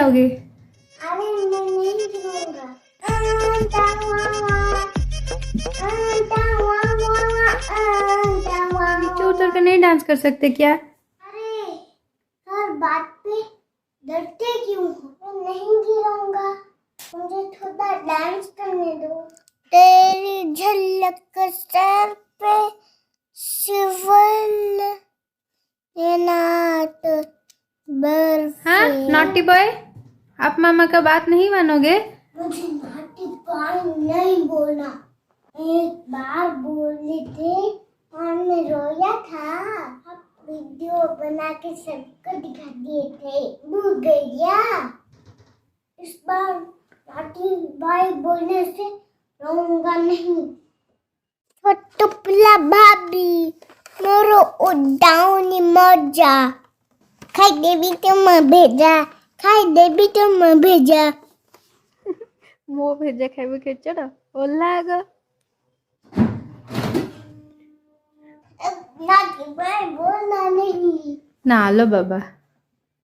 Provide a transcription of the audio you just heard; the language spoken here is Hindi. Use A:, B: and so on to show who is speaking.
A: जाओगे?
B: अरे मैं नहीं गिरूंगा।
A: नीचे उतर कर नहीं डांस कर सकते क्या?
B: अरे हर बात पे डरते क्यों हो? मैं नहीं गिरूंगा, मुझे थोड़ा डांस करने दो। तेरी झलक सर पे शिवल नाट बर्फ।
A: हाँ नॉटी बॉय, आप मामा का बात नहीं मानोगे?
B: मुझे नॉटी बॉय नहीं बोलना। एक बार बोले थे और मैं रोया था। आप वीडियो बना के सबको दिखा दिए थे, भूल गया। इस बार नॉटी बॉय बोलने से रोऊंगा नहीं। टुपला भाभी मोरो उड़ाऊनी मजा खाई देवी तुम भेजा, खाई देवी तुम भेजा।
A: वो भेजा खाइबे के चढ़ ओला आग
B: नॉटी बॉय बोलना नहीं।
A: ना लो बाबा।